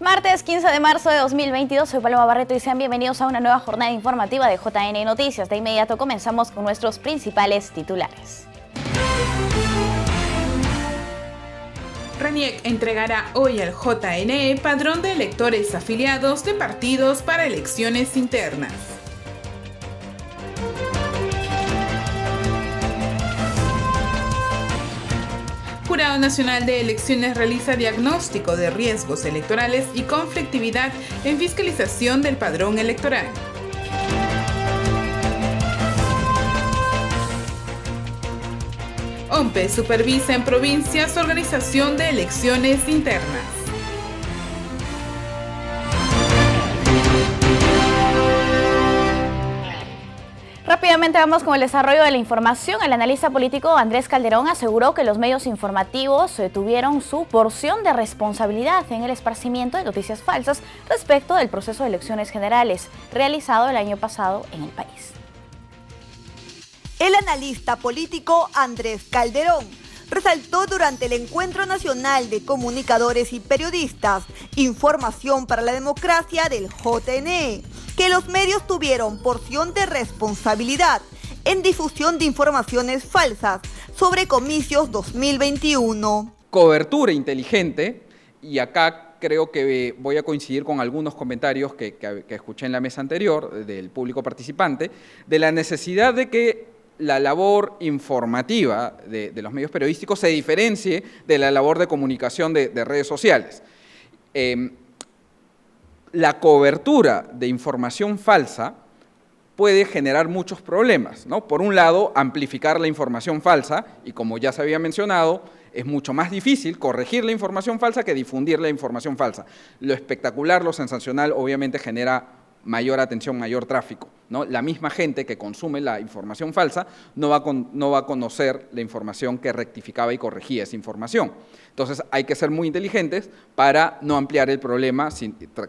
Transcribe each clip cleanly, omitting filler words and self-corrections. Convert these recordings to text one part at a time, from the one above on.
Martes 15 de marzo de 2022, soy Paloma Barreto y sean bienvenidos a una nueva jornada informativa de JN Noticias. De inmediato comenzamos con nuestros principales titulares. RENIEC entregará hoy al JNE padrón de electores afiliados de partidos para elecciones internas. Jurado Nacional de Elecciones realiza diagnóstico de riesgos electorales y conflictividad en fiscalización del padrón electoral. OMPE supervisa en provincias organización de elecciones internas. Rápidamente vamos con el desarrollo de la información. El analista político Andrés Calderón aseguró que los medios informativos tuvieron su porción de responsabilidad en el esparcimiento de noticias falsas respecto del proceso de elecciones generales realizado el año pasado en el país. El analista político Andrés Calderón resaltó durante el Encuentro Nacional de Comunicadores y Periodistas Información para la Democracia del JNE que los medios tuvieron porción de responsabilidad en difusión de informaciones falsas sobre comicios 2021. Cobertura inteligente, y acá creo que voy a coincidir con algunos comentarios que escuché en la mesa anterior del público participante, de la necesidad de que la labor informativa de los medios periodísticos se diferencie de la labor de comunicación de redes sociales. La cobertura de información falsa puede generar muchos problemas, ¿no? Por un lado, amplificar la información falsa, y como ya se había mencionado, es mucho más difícil corregir la información falsa que difundir la información falsa. Lo espectacular, lo sensacional, obviamente genera mayor atención, mayor tráfico, ¿no? La misma gente que consume la información falsa no va a conocer la información que rectificaba y corregía esa información. Entonces hay que ser muy inteligentes para no ampliar el problema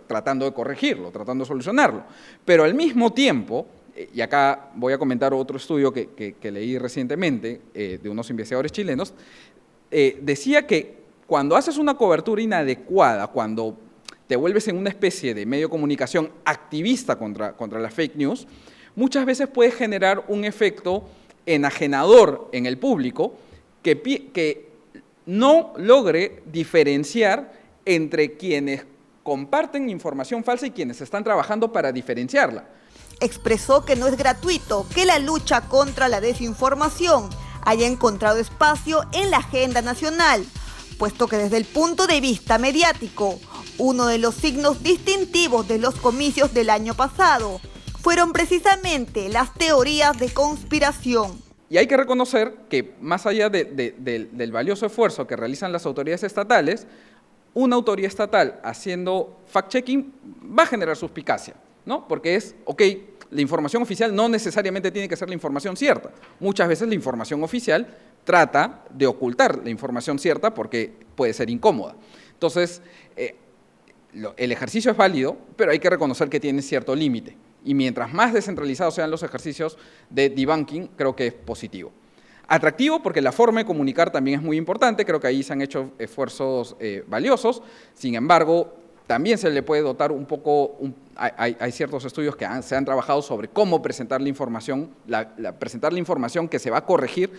tratando de corregirlo, tratando de solucionarlo. Pero al mismo tiempo, y acá voy a comentar otro estudio que leí recientemente de unos investigadores chilenos, decía que cuando haces una cobertura inadecuada, cuando te vuelves en una especie de medio de comunicación activista contra las fake news, muchas veces puede generar un efecto enajenador en el público que no logre diferenciar entre quienes comparten información falsa y quienes están trabajando para diferenciarla. Expresó que no es gratuito que la lucha contra la desinformación haya encontrado espacio en la agenda nacional, puesto que desde el punto de vista mediático, uno de los signos distintivos de los comicios del año pasado fueron precisamente las teorías de conspiración. Y hay que reconocer que más allá del valioso esfuerzo que realizan las autoridades estatales, una autoridad estatal haciendo fact-checking va a generar suspicacia, ¿no? Porque es, la información oficial no necesariamente tiene que ser la información cierta. Muchas veces la información oficial trata de ocultar la información cierta porque puede ser incómoda. Entonces, el ejercicio es válido, pero hay que reconocer que tiene cierto límite. Y mientras más descentralizados sean los ejercicios de debunking, creo que es positivo. Atractivo porque la forma de comunicar también es muy importante, creo que ahí se han hecho esfuerzos valiosos. Sin embargo, también se le puede dotar un poco, hay ciertos estudios que se han trabajado sobre cómo presentar la información, presentar la información que se va a corregir.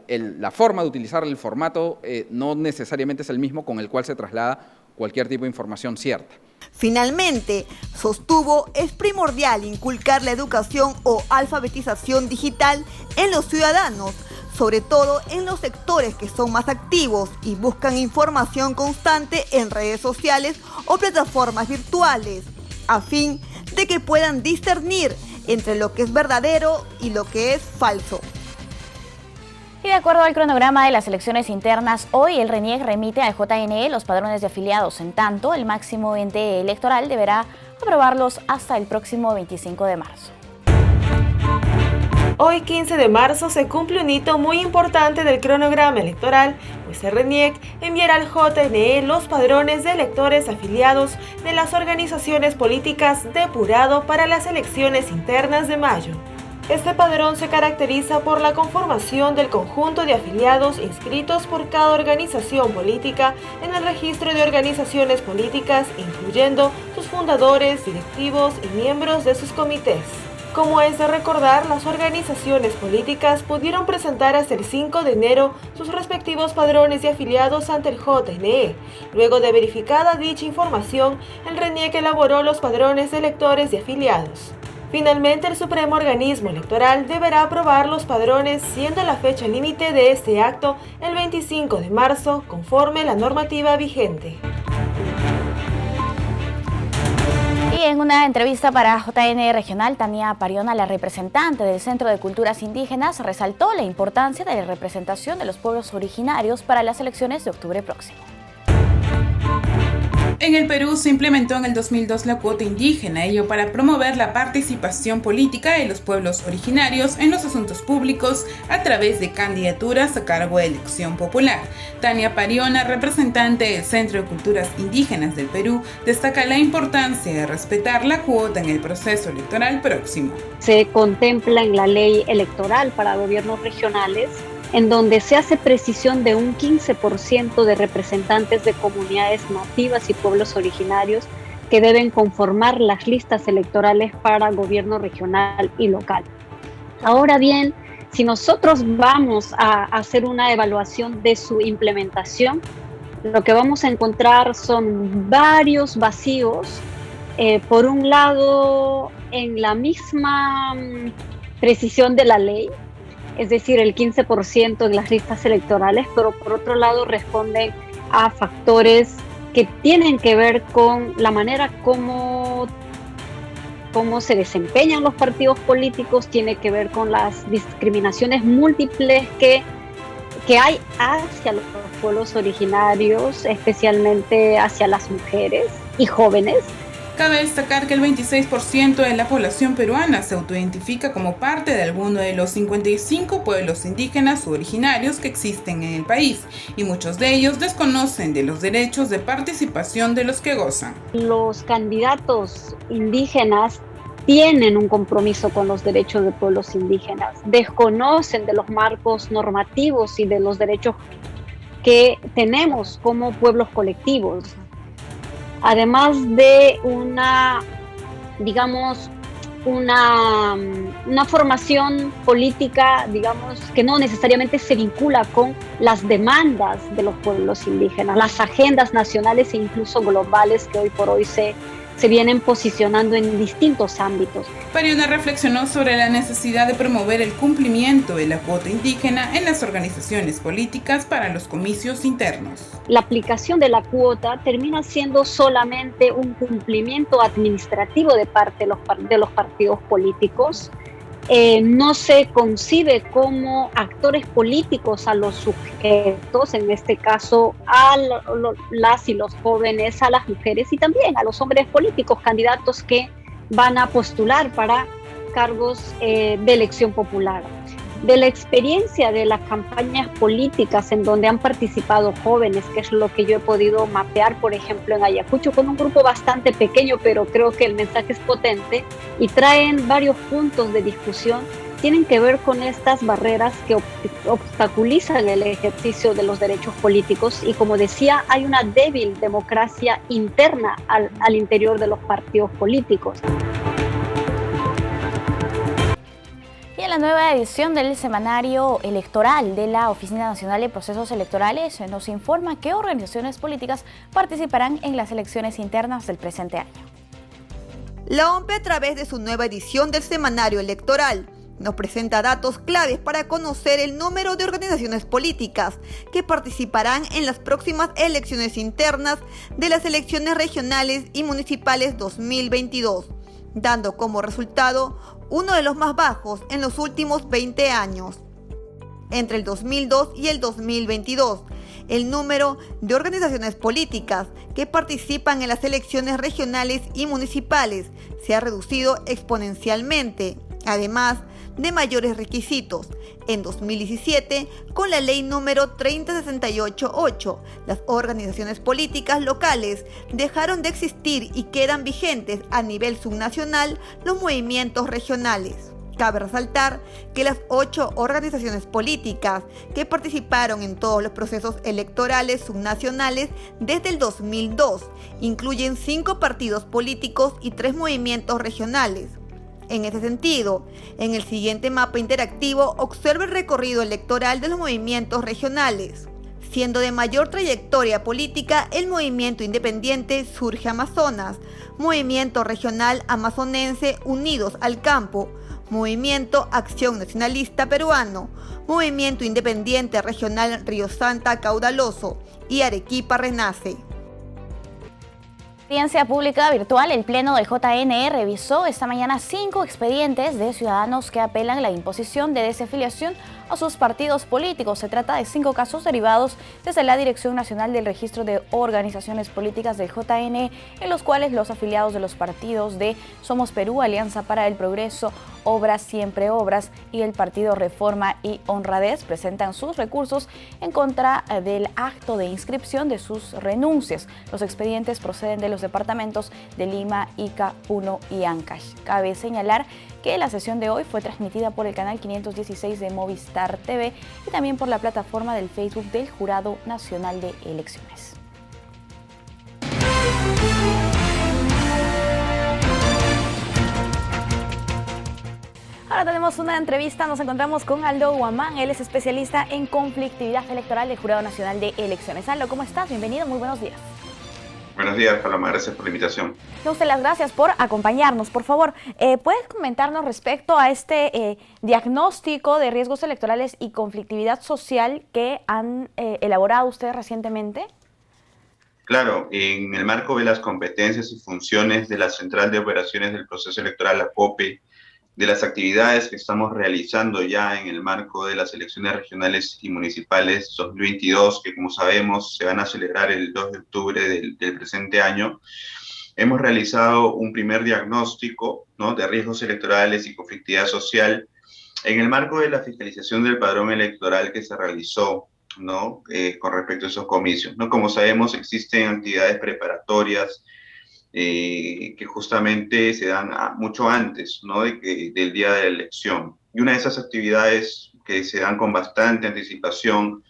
La forma de utilizar el formato no necesariamente es el mismo con el cual se traslada cualquier tipo de información cierta. Finalmente, sostuvo, es primordial inculcar la educación o alfabetización digital en los ciudadanos, sobre todo en los sectores que son más activos y buscan información constante en redes sociales o plataformas virtuales, a fin de que puedan discernir entre lo que es verdadero y lo que es falso. Y de acuerdo al cronograma de las elecciones internas, hoy el RENIEC remite al JNE los padrones de afiliados. En tanto, el máximo ente electoral deberá aprobarlos hasta el próximo 25 de marzo. Hoy, 15 de marzo, se cumple un hito muy importante del cronograma electoral, pues el RENIEC enviará al JNE los padrones de electores afiliados de las organizaciones políticas depurado para las elecciones internas de mayo. Este padrón se caracteriza por la conformación del conjunto de afiliados inscritos por cada organización política en el registro de organizaciones políticas, incluyendo sus fundadores, directivos y miembros de sus comités. Como es de recordar, las organizaciones políticas pudieron presentar hasta el 5 de enero sus respectivos padrones de afiliados ante el JNE. Luego de verificada dicha información, el RENIEC elaboró los padrones de electores y afiliados. Finalmente, el Supremo Organismo Electoral deberá aprobar los padrones, siendo la fecha límite de este acto el 25 de marzo, conforme la normativa vigente. Y en una entrevista para JN Regional, Tania Pariona, la representante del Centro de Culturas Indígenas, resaltó la importancia de la representación de los pueblos originarios para las elecciones de octubre próximo. En el Perú se implementó en el 2002 la cuota indígena, ello para promover la participación política de los pueblos originarios en los asuntos públicos a través de candidaturas a cargo de elección popular. Tania Pariona, representante del Centro de Culturas Indígenas del Perú, destaca la importancia de respetar la cuota en el proceso electoral próximo. Se contempla en la ley electoral para gobiernos regionales, en donde se hace precisión de un 15% de representantes de comunidades nativas y pueblos originarios que deben conformar las listas electorales para gobierno regional y local. Ahora bien, si nosotros vamos a hacer una evaluación de su implementación, lo que vamos a encontrar son varios vacíos. Por un lado, en la misma precisión de la ley, es decir, el 15% en las listas electorales, pero por otro lado responden a factores que tienen que ver con la manera como se desempeñan los partidos políticos, tiene que ver con las discriminaciones múltiples que hay hacia los pueblos originarios, especialmente hacia las mujeres y jóvenes. Cabe destacar que el 26% de la población peruana se autoidentifica como parte de alguno de los 55 pueblos indígenas u originarios que existen en el país, y muchos de ellos desconocen de los derechos de participación de los que gozan. Los candidatos indígenas tienen un compromiso con los derechos de pueblos indígenas, desconocen de los marcos normativos y de los derechos que tenemos como pueblos colectivos. Además de una formación política, que no necesariamente se vincula con las demandas de los pueblos indígenas, las agendas nacionales e incluso globales que hoy por hoy se vienen posicionando en distintos ámbitos. Pariona reflexionó sobre la necesidad de promover el cumplimiento de la cuota indígena en las organizaciones políticas para los comicios internos. La aplicación de la cuota termina siendo solamente un cumplimiento administrativo de parte de los partidos políticos. No se concibe como actores políticos a los sujetos, en este caso a las y los jóvenes, a las mujeres y también a los hombres políticos, candidatos que van a postular para cargos de elección popular. De la experiencia de las campañas políticas en donde han participado jóvenes, que es lo que yo he podido mapear, por ejemplo, en Ayacucho, con un grupo bastante pequeño, pero creo que el mensaje es potente y traen varios puntos de discusión, tienen que ver con estas barreras que obstaculizan el ejercicio de los derechos políticos y, como decía, hay una débil democracia interna al interior de los partidos políticos. Y en la nueva edición del semanario electoral de la Oficina Nacional de Procesos Electorales nos informa qué organizaciones políticas participarán en las elecciones internas del presente año. La OMPE, a través de su nueva edición del semanario electoral, nos presenta datos claves para conocer el número de organizaciones políticas que participarán en las próximas elecciones internas de las elecciones regionales y municipales 2022, dando como resultado uno de los más bajos en los últimos 20 años. Entre el 2002 y el 2022, el número de organizaciones políticas que participan en las elecciones regionales y municipales se ha reducido exponencialmente, además de mayores requisitos. En 2017, con la ley número 30688, las organizaciones políticas locales dejaron de existir y quedan vigentes a nivel subnacional los movimientos regionales. Cabe resaltar que las 8 organizaciones políticas que participaron en todos los procesos electorales subnacionales desde el 2002 incluyen 5 partidos políticos y 3 movimientos regionales. En ese sentido, en el siguiente mapa interactivo observa el recorrido electoral de los movimientos regionales. Siendo de mayor trayectoria política el movimiento independiente Surge Amazonas, movimiento regional amazonense Unidos al Campo, Movimiento Acción Nacionalista Peruano, Movimiento Independiente Regional Río Santa Caudaloso y Arequipa Renace. Audiencia pública virtual, el Pleno del JNE revisó esta mañana 5 expedientes de ciudadanos que apelan la imposición de desafiliación a sus partidos políticos. Se trata de 5 casos derivados desde la Dirección Nacional del Registro de Organizaciones Políticas del JNE, en los cuales los afiliados de los partidos de Somos Perú, Alianza para el Progreso, Obras Siempre Obras y el Partido Reforma y Honradez presentan sus recursos en contra del acto de inscripción de sus renuncias. Los expedientes proceden de los departamentos de Lima, Ica, Puno y Ancash. Cabe señalar que la sesión de hoy fue transmitida por el canal 516 de Movistar TV y también por la plataforma del Facebook del Jurado Nacional de Elecciones. Ahora tenemos una entrevista, nos encontramos con Aldo Guamán, él es especialista en conflictividad electoral del Jurado Nacional de Elecciones. Aldo, ¿cómo estás? Bienvenido, muy buenos días. Buenos días, Paloma, gracias por la invitación. A usted las gracias por acompañarnos. Por favor, ¿puedes comentarnos respecto a este diagnóstico de riesgos electorales y conflictividad social que han elaborado ustedes recientemente? Claro, en el marco de las competencias y funciones de la Central de Operaciones del Proceso Electoral, la COPE, de las actividades que estamos realizando ya en el marco de las elecciones regionales y municipales 2022, que como sabemos se van a celebrar el 2 de octubre del presente año, hemos realizado un primer diagnóstico, ¿no?, de riesgos electorales y conflictividad social en el marco de la fiscalización del padrón electoral que se realizó, ¿no?, con respecto a esos comicios, ¿no? Como sabemos, existen actividades preparatorias que justamente se dan mucho antes, ¿no?, del día de la elección. Y una de esas actividades que se dan con bastante anticipación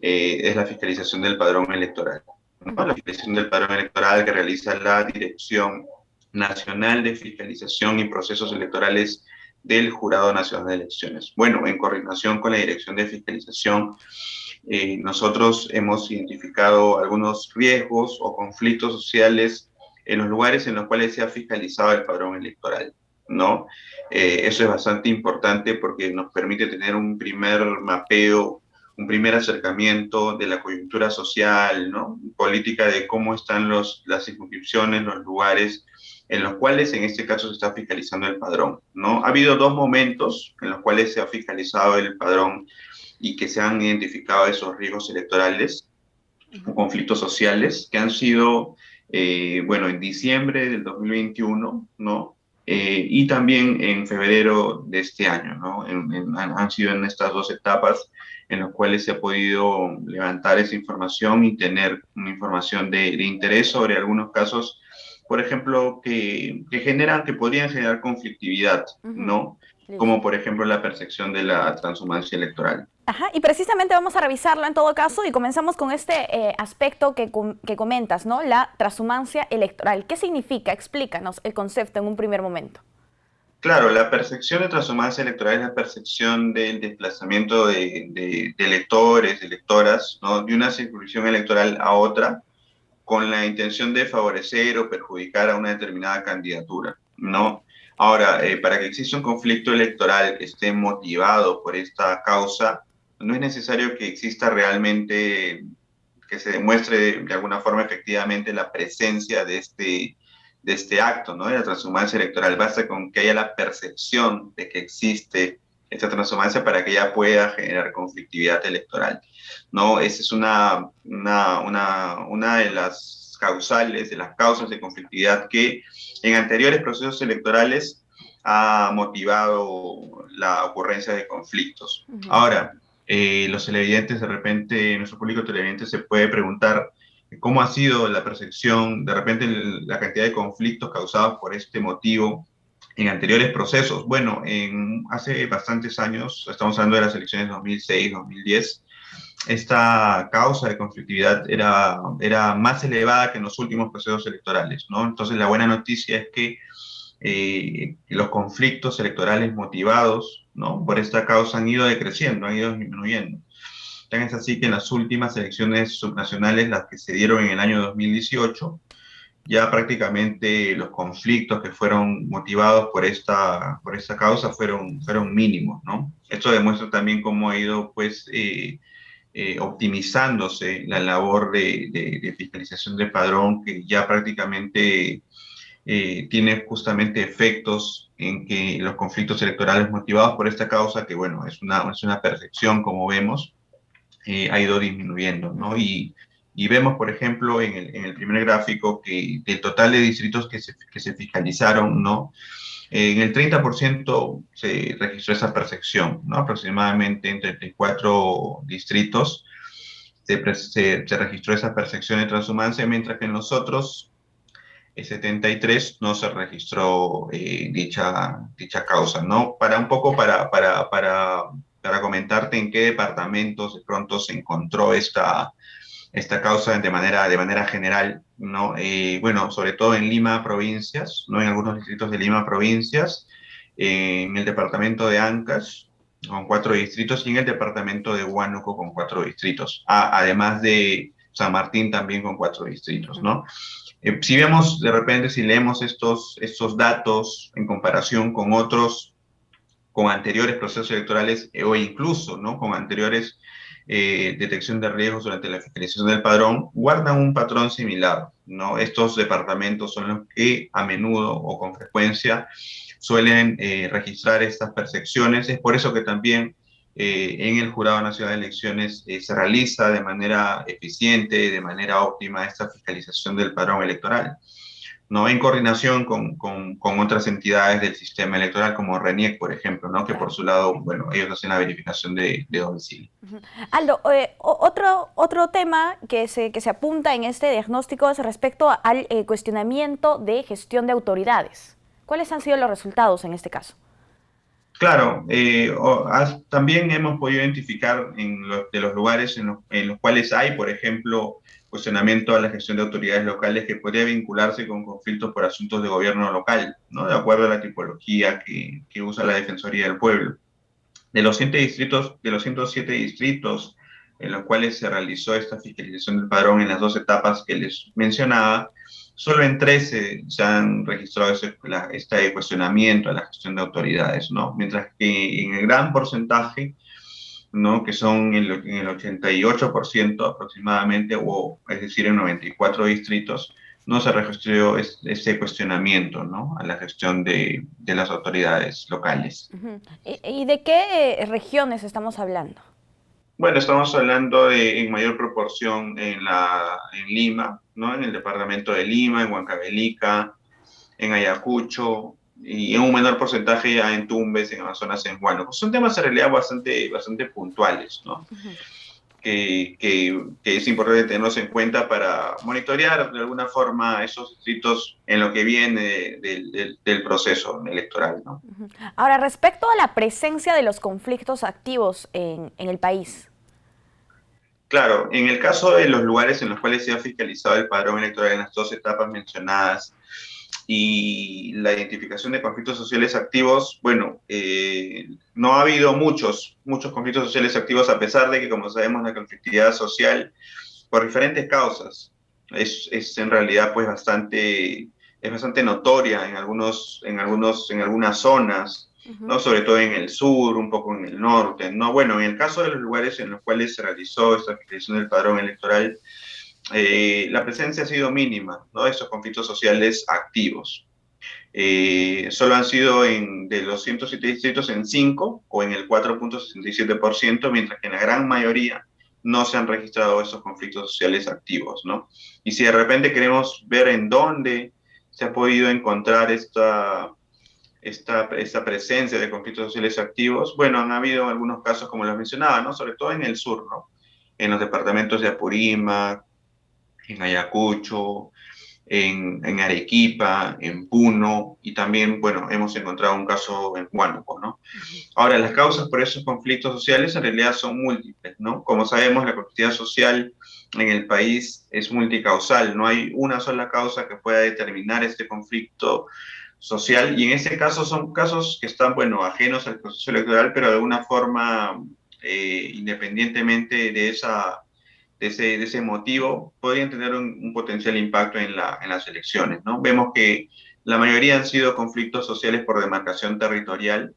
es la fiscalización del padrón electoral, ¿no? La fiscalización del padrón electoral que realiza la Dirección Nacional de Fiscalización y Procesos Electorales del Jurado Nacional de Elecciones. Bueno, en coordinación con la Dirección de Fiscalización, nosotros hemos identificado algunos riesgos o conflictos sociales en los lugares en los cuales se ha fiscalizado el padrón electoral, ¿no? Eso es bastante importante porque nos permite tener un primer mapeo, un primer acercamiento de la coyuntura social, ¿no?, política, de cómo están las circunscripciones, los lugares en los cuales en este caso se está fiscalizando el padrón, ¿no? Ha habido 2 momentos en los cuales se ha fiscalizado el padrón y que se han identificado esos riesgos electorales o conflictos sociales que han sido bueno, en diciembre del 2021, ¿no? Y también en febrero de este año, ¿no? Han sido en estas 2 etapas en las cuales se ha podido levantar esa información y tener una información de interés sobre algunos casos, por ejemplo, que podrían generar conflictividad, ¿no? Como por ejemplo la percepción de la transhumancia electoral. Ajá, y precisamente vamos a revisarlo en todo caso y comenzamos con este aspecto que comentas, ¿no? La transhumancia electoral. ¿Qué significa? Explícanos el concepto en un primer momento. Claro, la percepción de transhumancia electoral es la percepción del desplazamiento de electores, electoras, ¿no?, de una circunscripción electoral a otra con la intención de favorecer o perjudicar a una determinada candidatura, ¿no? Ahora, para que exista un conflicto electoral que esté motivado por esta causa, no es necesario que exista realmente, que se demuestre de alguna forma efectivamente la presencia de este acto, ¿no?, de la transhumancia electoral. Basta con que haya la percepción de que existe esta transhumancia para que ya pueda generar conflictividad electoral, ¿no? Esa es una de las causas de conflictividad que en anteriores procesos electorales ha motivado la ocurrencia de conflictos. Ahora, los televidentes, de repente, nuestro público televidente se puede preguntar cómo ha sido la percepción, de repente la cantidad de conflictos causados por este motivo en anteriores procesos. Bueno, hace bastantes años, estamos hablando de las elecciones 2006, 2010, esta causa de conflictividad era más elevada que en los últimos procesos electorales, ¿no? Entonces, la buena noticia es que los conflictos electorales motivados, ¿no?, por esta causa han ido decreciendo, han ido disminuyendo. Tan es así que en las últimas elecciones subnacionales, las que se dieron en el año 2018, ya prácticamente los conflictos que fueron motivados por esta causa fueron mínimos, ¿no? Esto demuestra también cómo ha ido, pues, optimizándose la labor de fiscalización del padrón, que ya prácticamente tiene justamente efectos en que los conflictos electorales motivados por esta causa, que bueno, es una percepción, como vemos, ha ido disminuyendo, ¿no? Y vemos, por ejemplo, en el primer gráfico, que del total de distritos que se fiscalizaron, ¿no?, en el 30% se registró esa percepción, ¿no? Aproximadamente en 34 distritos se registró esa percepción de transhumancia, mientras que en los otros 73 no se registró dicha causa, ¿no? Para comentarte en qué departamentos de pronto se encontró esta causa de manera general, ¿no? Bueno, sobre todo en Lima, provincias, ¿no? En algunos distritos de Lima, provincias, en el departamento de Ancash, con 4 distritos, y en el departamento de Huánuco, con 4 distritos, además de San Martín también con 4 distritos, ¿no? Si vemos de repente, si leemos estos datos en comparación con otros, con anteriores procesos electorales, o incluso, ¿no?, con anteriores detección de riesgos durante la fiscalización del padrón, guardan un patrón similar, ¿no? Estos departamentos son los que a menudo o con frecuencia suelen registrar estas percepciones. Es por eso que también en el Jurado Nacional de Elecciones se realiza de manera eficiente, de manera óptima, esta fiscalización del padrón electoral, ¿no?, en coordinación con otras entidades del sistema electoral, como RENIEC, por ejemplo, ¿no?, que por su lado, bueno, ellos hacen la verificación de domicilio. Aldo, otro tema que se apunta en este diagnóstico es respecto al cuestionamiento de gestión de autoridades. ¿Cuáles han sido los resultados en este caso? Claro, también hemos podido identificar de los lugares en los cuales hay, por ejemplo, cuestionamiento a la gestión de autoridades locales, que podría vincularse con conflictos por asuntos de gobierno local, ¿no?, de acuerdo a la tipología que usa la Defensoría del Pueblo. De los 107 distritos en los cuales se realizó esta fiscalización del padrón en las 2 etapas que les mencionaba, solo en 13 se han registrado este cuestionamiento a la gestión de autoridades, ¿no? Mientras que en el gran porcentaje, ¿no?, que son en el 88% aproximadamente, es decir, en 94 distritos, no se registró ese cuestionamiento, ¿no?, a la gestión de las autoridades locales. ¿Y de qué regiones estamos hablando? Bueno, estamos hablando en mayor proporción en Lima, ¿no?, en el departamento de Lima, en Huancavelica, en Ayacucho, y en un menor porcentaje ya en Tumbes, en Amazonas, en Huánuco. Son temas en realidad bastante puntuales, ¿no? Que es importante tenerlos en cuenta para monitorear de alguna forma esos distritos en lo que viene del proceso electoral, ¿no? Ahora, respecto a la presencia de los conflictos activos en el país. Claro, en el caso de los lugares en los cuales se ha fiscalizado el padrón electoral en las 2 etapas mencionadas y la identificación de conflictos sociales activos, bueno, no ha habido muchos conflictos sociales activos, a pesar de que, como sabemos, la conflictividad social, por diferentes causas, es en realidad pues bastante notoria en algunas zonas, ¿no?, sobre todo en el sur, un poco en el norte, ¿no? Bueno, en el caso de los lugares en los cuales se realizó esta fiscalización del padrón electoral, la presencia ha sido mínima, ¿no?, de estos conflictos sociales activos. Solo han sido de los 107 distritos en 5, o en el 4.67%, mientras que en la gran mayoría no se han registrado esos conflictos sociales activos, ¿no? Y si de repente queremos ver en dónde se ha podido encontrar esta presencia de conflictos sociales activos, bueno, han habido algunos casos, como los mencionaba, ¿no?, sobre todo en el sur, ¿no?, en los departamentos de Apurímac, en Ayacucho, en Arequipa, en Puno, y también, bueno, hemos encontrado un caso en Huánuco, ¿no? Ahora, las causas por esos conflictos sociales en realidad son múltiples, ¿no? Como sabemos, la conflictividad social en el país es multicausal, no hay una sola causa que pueda determinar este conflicto social, y en este caso son casos que están, bueno, ajenos al proceso electoral, pero de alguna forma, independientemente de ese motivo, podrían tener un potencial impacto en las elecciones, ¿no? Vemos que la mayoría han sido conflictos sociales por demarcación territorial,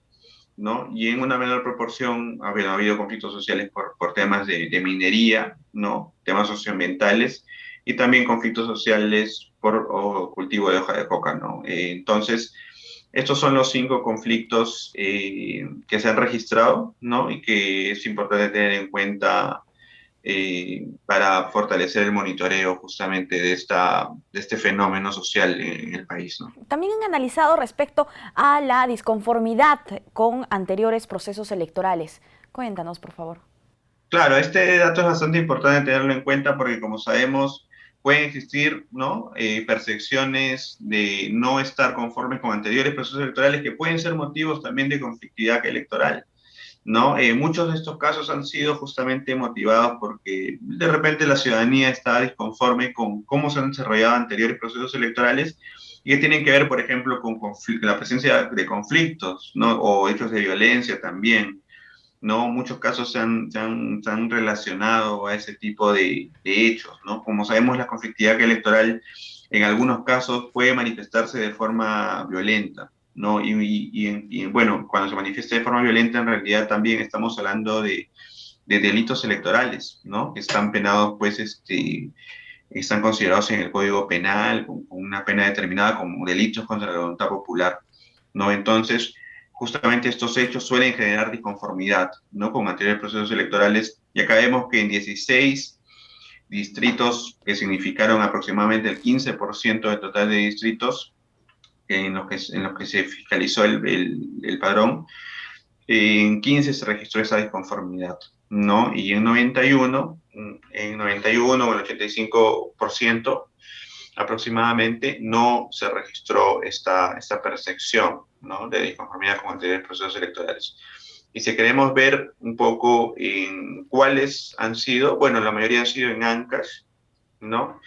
¿no? Y en una menor proporción ha habido conflictos sociales por temas de minería, ¿no? Temas socioambientales, y también conflictos sociales por cultivo de hoja de coca, ¿no? Entonces, estos son los 5 conflictos que se han registrado, ¿no? Y que es importante tener en cuenta para fortalecer el monitoreo justamente de este fenómeno social en el país, ¿no? También han analizado respecto a la disconformidad con anteriores procesos electorales. Cuéntanos, por favor. Claro, este dato es bastante importante tenerlo en cuenta porque, como sabemos, pueden existir, ¿no? Percepciones de no estar conformes con anteriores procesos electorales que pueden ser motivos también de conflictividad electoral, ¿no? Muchos de estos casos han sido justamente motivados porque de repente la ciudadanía está disconforme con cómo se han desarrollado anteriores procesos electorales y que tienen que ver, por ejemplo, con la presencia de conflictos, ¿no? O hechos de violencia también, ¿no? Muchos casos se han relacionado a ese tipo de hechos, ¿no? Como sabemos, la conflictividad electoral en algunos casos puede manifestarse de forma violenta, ¿no? Y bueno, cuando se manifiesta de forma violenta, en realidad también estamos hablando de delitos electorales, ¿no? Que están penados, pues, están considerados en el Código Penal con una pena determinada como delitos contra la voluntad popular, ¿no? Entonces, justamente estos hechos suelen generar disconformidad, ¿no? Con anteriores procesos electorales, y acá vemos que en 16 distritos que significaron aproximadamente el 15% del total de distritos en los que se fiscalizó el padrón, en 15 se registró esa disconformidad, ¿no? Y en 91 o el 85% aproximadamente no se registró esta percepción, ¿no? De disconformidad con anteriores procesos electorales. Y si queremos ver un poco en cuáles han sido, bueno, la mayoría han sido en Ancash, ¿no?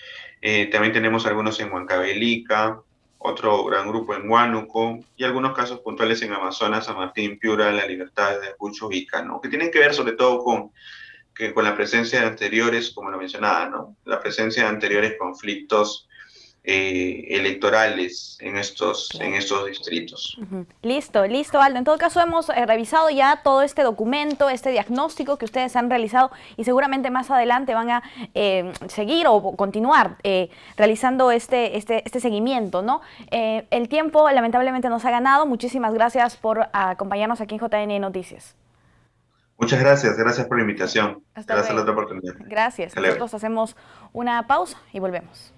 También tenemos algunos en Huancavelica, otro gran grupo en Huánuco, y algunos casos puntuales en Amazonas, San Martín, Piura, La Libertad, Ayacucho, Ica, ¿no? Que tienen que ver sobre todo con la presencia de anteriores, como lo mencionaba, ¿no? La presencia de anteriores conflictos electorales en estos distritos. Listo, Aldo. En todo caso, hemos revisado ya todo este documento, este diagnóstico que ustedes han realizado y seguramente más adelante van a seguir o continuar realizando este seguimiento, ¿no? El tiempo lamentablemente nos ha ganado. Muchísimas gracias por acompañarnos aquí en JN Noticias. Muchas gracias por la invitación. Gracias a la otra oportunidad. Gracias. Nosotros hacemos una pausa y volvemos.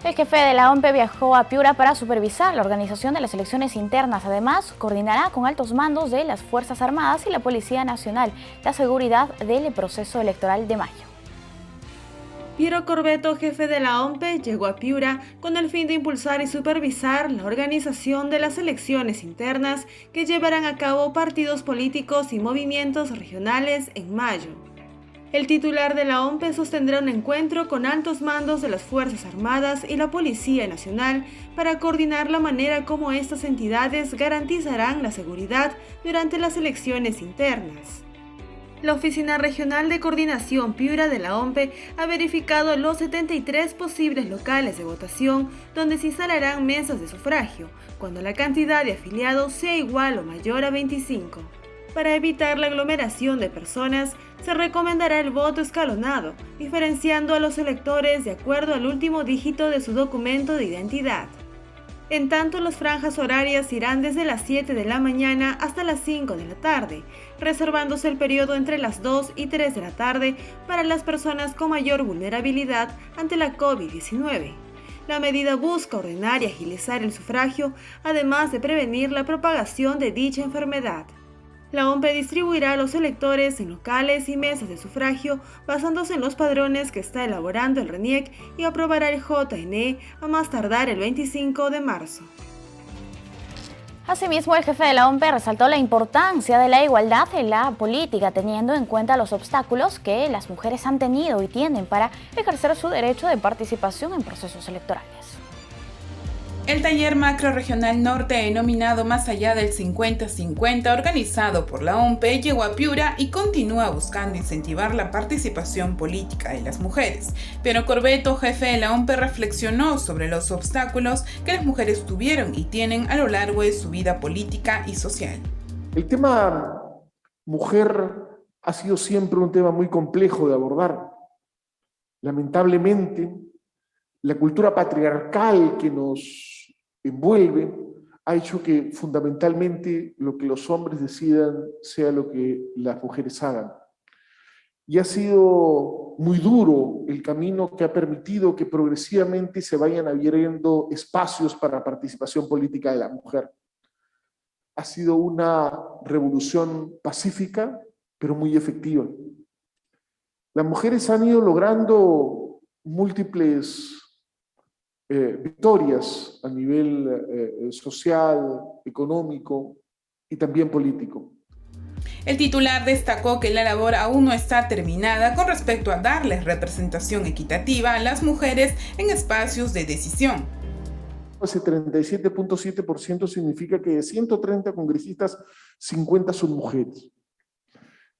El jefe de la OMPE viajó a Piura para supervisar la organización de las elecciones internas. Además, coordinará con altos mandos de las Fuerzas Armadas y la Policía Nacional la seguridad del proceso electoral de mayo. Piero Corbeto, jefe de la OMPE, llegó a Piura con el fin de impulsar y supervisar la organización de las elecciones internas que llevarán a cabo partidos políticos y movimientos regionales en mayo. El titular de la OMPE sostendrá un encuentro con altos mandos de las Fuerzas Armadas y la Policía Nacional para coordinar la manera como estas entidades garantizarán la seguridad durante las elecciones internas. La Oficina Regional de Coordinación Piura de la OMPE ha verificado los 73 posibles locales de votación donde se instalarán mesas de sufragio, cuando la cantidad de afiliados sea igual o mayor a 25. Para evitar la aglomeración de personas, se recomendará el voto escalonado, diferenciando a los electores de acuerdo al último dígito de su documento de identidad. En tanto, las franjas horarias irán desde las 7 de la mañana hasta las 5 de la tarde, reservándose el periodo entre las 2 y 3 de la tarde para las personas con mayor vulnerabilidad ante la COVID-19. La medida busca ordenar y agilizar el sufragio, además de prevenir la propagación de dicha enfermedad. La OMPE distribuirá a los electores en locales y mesas de sufragio basándose en los padrones que está elaborando el RENIEC y aprobará el JNE a más tardar el 25 de marzo. Asimismo, el jefe de la OMPE resaltó la importancia de la igualdad en la política, teniendo en cuenta los obstáculos que las mujeres han tenido y tienen para ejercer su derecho de participación en procesos electorales. El taller macrorregional norte, denominado Más allá del 50-50, organizado por la OMPE, llegó a Piura y continúa buscando incentivar la participación política de las mujeres. Piero Corbeto, jefe de la OMPE, reflexionó sobre los obstáculos que las mujeres tuvieron y tienen a lo largo de su vida política y social. El tema mujer ha sido siempre un tema muy complejo de abordar. Lamentablemente, la cultura patriarcal que nos envuelve ha hecho que fundamentalmente lo que los hombres decidan sea lo que las mujeres hagan. Y ha sido muy duro el camino que ha permitido que progresivamente se vayan abriendo espacios para la participación política de la mujer. Ha sido una revolución pacífica, pero muy efectiva. Las mujeres han ido logrando múltiples victorias a nivel social, económico y también político. El titular destacó que la labor aún no está terminada con respecto a darles representación equitativa a las mujeres en espacios de decisión. Ese 37.7% significa que de 130 congresistas, 50 son mujeres.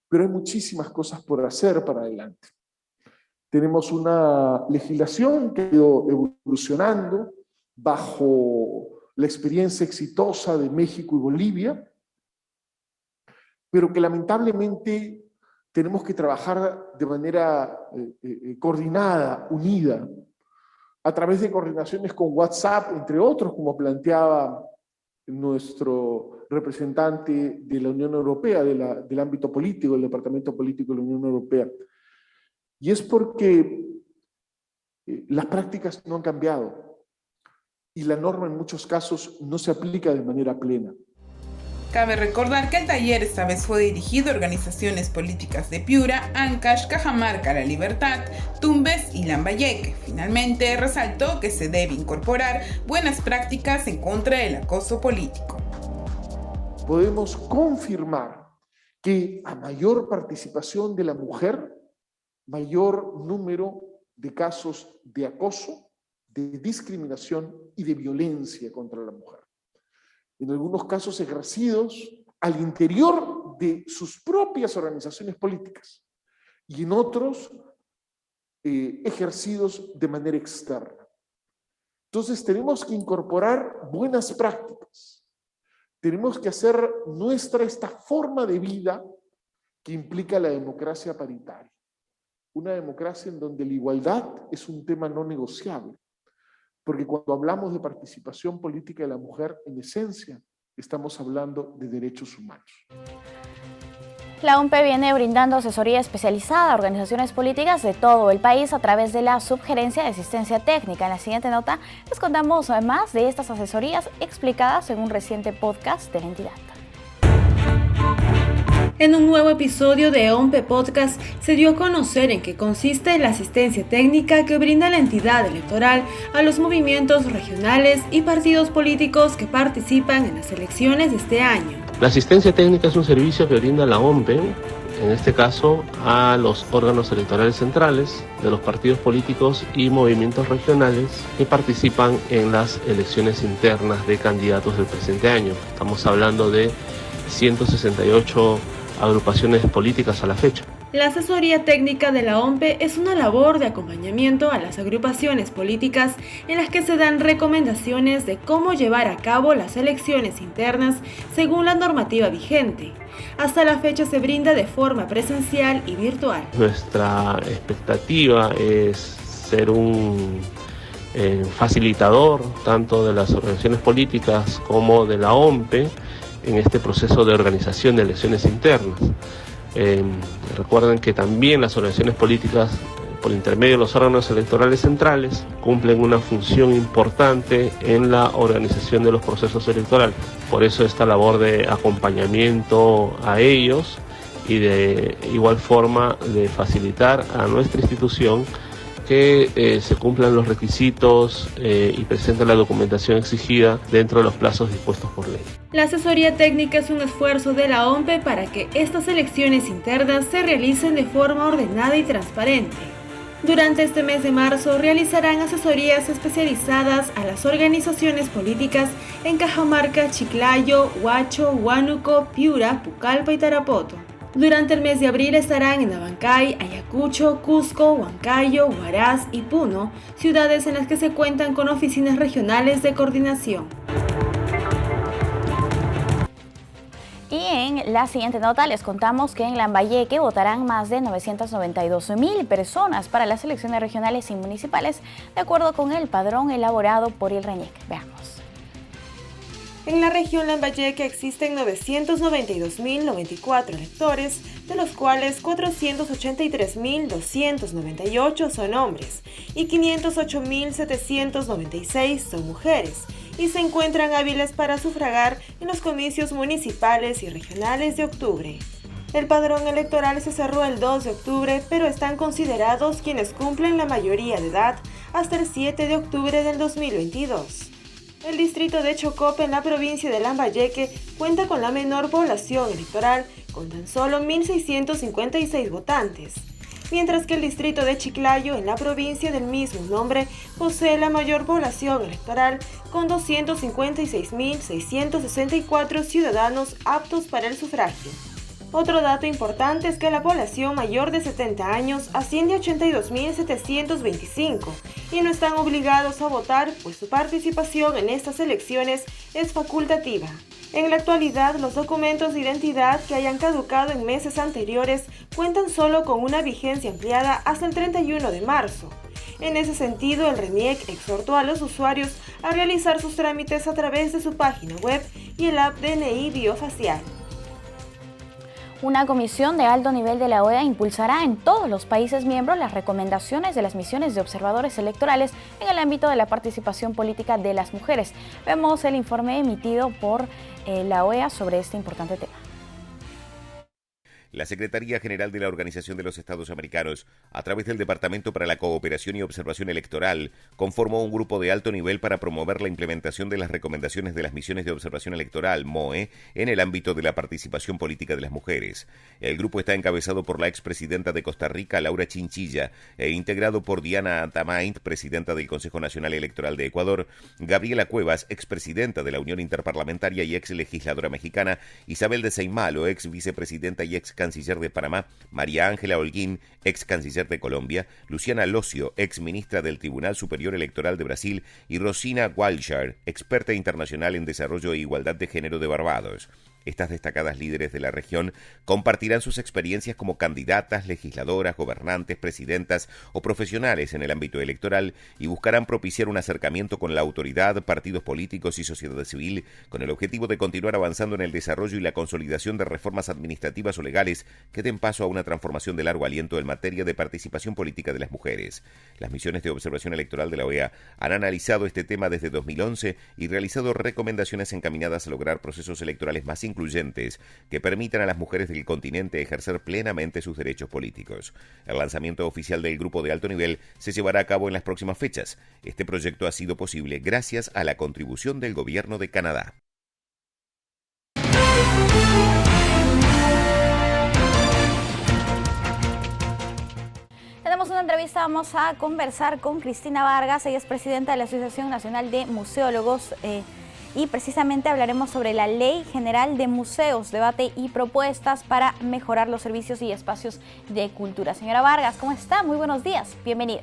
Pero hay muchísimas cosas por hacer para adelante. Tenemos una legislación que ha ido evolucionando bajo la experiencia exitosa de México y Bolivia, pero que lamentablemente tenemos que trabajar de manera coordinada, unida, a través de coordinaciones con WhatsApp, entre otros, como planteaba nuestro representante de la Unión Europea, del ámbito político, del Departamento Político de la Unión Europea. Y es porque las prácticas no han cambiado y la norma en muchos casos no se aplica de manera plena. Cabe recordar que el taller esta vez fue dirigido a organizaciones políticas de Piura, Ancash, Cajamarca, La Libertad, Tumbes y Lambayeque. Finalmente, resaltó que se debe incorporar buenas prácticas en contra del acoso político. Podemos confirmar que a mayor participación de la mujer, mayor número de casos de acoso, de discriminación y de violencia contra la mujer. En algunos casos ejercidos al interior de sus propias organizaciones políticas y en otros ejercidos de manera externa. Entonces tenemos que incorporar buenas prácticas. Tenemos que hacer nuestra esta forma de vida que implica la democracia paritaria. Una democracia en donde la igualdad es un tema no negociable. Porque cuando hablamos de participación política de la mujer, en esencia, estamos hablando de derechos humanos. La OMPE viene brindando asesoría especializada a organizaciones políticas de todo el país a través de la Subgerencia de Asistencia Técnica. En la siguiente nota les contamos más de estas asesorías explicadas en un reciente podcast de la entidad. En un nuevo episodio de OMPE Podcast se dio a conocer en qué consiste la asistencia técnica que brinda la entidad electoral a los movimientos regionales y partidos políticos que participan en las elecciones de este año. La asistencia técnica es un servicio que brinda la OMPE, en este caso a los órganos electorales centrales de los partidos políticos y movimientos regionales que participan en las elecciones internas de candidatos del presente año. Estamos hablando de 168 agrupaciones políticas a la fecha. La asesoría técnica de la OMPE es una labor de acompañamiento a las agrupaciones políticas en las que se dan recomendaciones de cómo llevar a cabo las elecciones internas según la normativa vigente. Hasta la fecha se brinda de forma presencial y virtual. Nuestra expectativa es ser un facilitador tanto de las organizaciones políticas como de la OMPE en este proceso de organización de elecciones internas. Recuerden que también las organizaciones políticas por intermedio de los órganos electorales centrales, cumplen una función importante en la organización de los procesos electorales. Por eso esta labor de acompañamiento a ellos y de igual forma de facilitar a nuestra institución que se cumplan los requisitos y presenten la documentación exigida dentro de los plazos dispuestos por ley. La asesoría técnica es un esfuerzo de la OMPE para que estas elecciones internas se realicen de forma ordenada y transparente. Durante este mes de marzo realizarán asesorías especializadas a las organizaciones políticas en Cajamarca, Chiclayo, Huacho, Huánuco, Piura, Pucallpa y Tarapoto. Durante el mes de abril estarán en Abancay, Ayacucho, Cusco, Huancayo, Huaraz y Puno, ciudades en las que se cuentan con oficinas regionales de coordinación. Y en la siguiente nota les contamos que en Lambayeque votarán más de 992.000 personas para las elecciones regionales y municipales, de acuerdo con el padrón elaborado por el RENIEC. Veamos. En la región Lambayeque existen 992.094 electores, de los cuales 483.298 son hombres y 508.796 son mujeres, y se encuentran hábiles para sufragar en los comicios municipales y regionales de octubre. El padrón electoral se cerró el 2 de octubre, pero están considerados quienes cumplen la mayoría de edad hasta el 7 de octubre del 2022. El distrito de Chocope en la provincia de Lambayeque cuenta con la menor población electoral, con tan solo 1.656 votantes, mientras que el distrito de Chiclayo en la provincia del mismo nombre posee la mayor población electoral, con 256.664 ciudadanos aptos para el sufragio. Otro dato importante es que la población mayor de 70 años asciende a 82.725 y no están obligados a votar, pues su participación en estas elecciones es facultativa. En la actualidad, los documentos de identidad que hayan caducado en meses anteriores cuentan solo con una vigencia ampliada hasta el 31 de marzo. En ese sentido, el RENIEC exhortó a los usuarios a realizar sus trámites a través de su página web y el app DNI Biofacial. Una comisión de alto nivel de la OEA impulsará en todos los países miembros las recomendaciones de las misiones de observadores electorales en el ámbito de la participación política de las mujeres. Vemos el informe emitido por la OEA sobre este importante tema. La Secretaría General de la Organización de los Estados Americanos, a través del Departamento para la Cooperación y Observación Electoral, conformó un grupo de alto nivel para promover la implementación de las recomendaciones de las misiones de observación electoral, MOE, en el ámbito de la participación política de las mujeres. El grupo está encabezado por la expresidenta de Costa Rica, Laura Chinchilla, e integrado por Diana Atamaint, presidenta del Consejo Nacional Electoral de Ecuador, Gabriela Cuevas, expresidenta de la Unión Interparlamentaria y ex legisladora mexicana, Isabel de Seymalo, ex vicepresidenta y ex canciller de Panamá, María Ángela Holguín, ex canciller de Colombia, Luciana Locio, ex ministra del Tribunal Superior Electoral de Brasil, y Rosina Walshar, experta internacional en desarrollo e igualdad de género de Barbados. Estas destacadas líderes de la región compartirán sus experiencias como candidatas, legisladoras, gobernantes, presidentas o profesionales en el ámbito electoral y buscarán propiciar un acercamiento con la autoridad, partidos políticos y sociedad civil con el objetivo de continuar avanzando en el desarrollo y la consolidación de reformas administrativas o legales que den paso a una transformación de largo aliento en materia de participación política de las mujeres. Las misiones de observación electoral de la OEA han analizado este tema desde 2011 y realizado recomendaciones encaminadas a lograr procesos electorales más incluyentes que permitan a las mujeres del continente ejercer plenamente sus derechos políticos. El lanzamiento oficial del grupo de alto nivel se llevará a cabo en las próximas fechas. Este proyecto ha sido posible gracias a la contribución del gobierno de Canadá. Tenemos una entrevista, vamos a conversar con Cristina Vargas, ella es presidenta de la Asociación Nacional de Museólogos y precisamente hablaremos sobre la Ley General de Museos, debate y propuestas para mejorar los servicios y espacios de cultura. Señora Vargas, ¿cómo está? Muy buenos días, bienvenida.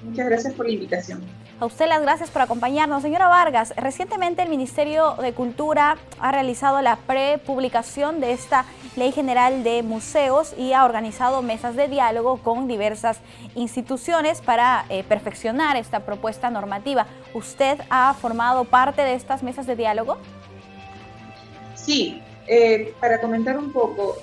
Muchas gracias por la invitación. A usted las gracias por acompañarnos. Señora Vargas, recientemente el Ministerio de Cultura ha realizado la prepublicación de esta Ley General de Museos y ha organizado mesas de diálogo con diversas instituciones para perfeccionar esta propuesta normativa. ¿Usted ha formado parte de estas mesas de diálogo? Sí, Para comentar un poco,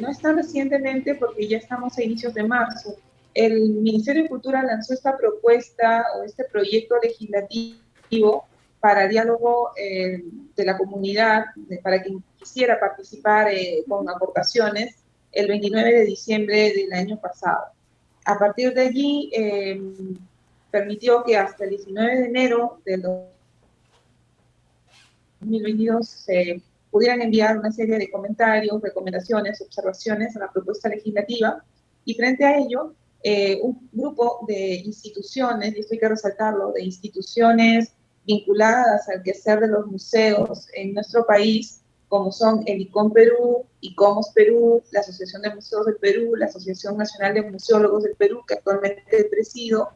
no es tan recientemente porque ya estamos a inicios de marzo. El Ministerio de Cultura lanzó esta propuesta o este proyecto legislativo para diálogo de la comunidad, para quien quisiera participar con aportaciones, el 29 de diciembre del año pasado. A partir de allí, permitió que hasta el 19 de enero del 2022 se pudieran enviar una serie de comentarios, recomendaciones, observaciones a la propuesta legislativa, y frente a ello, un grupo de instituciones, y esto hay que resaltarlo, de instituciones vinculadas al quehacer de los museos en nuestro país, como son el ICOM Perú, ICOMOS Perú, la Asociación de Museos del Perú, la Asociación Nacional de Museólogos del Perú, que actualmente presido,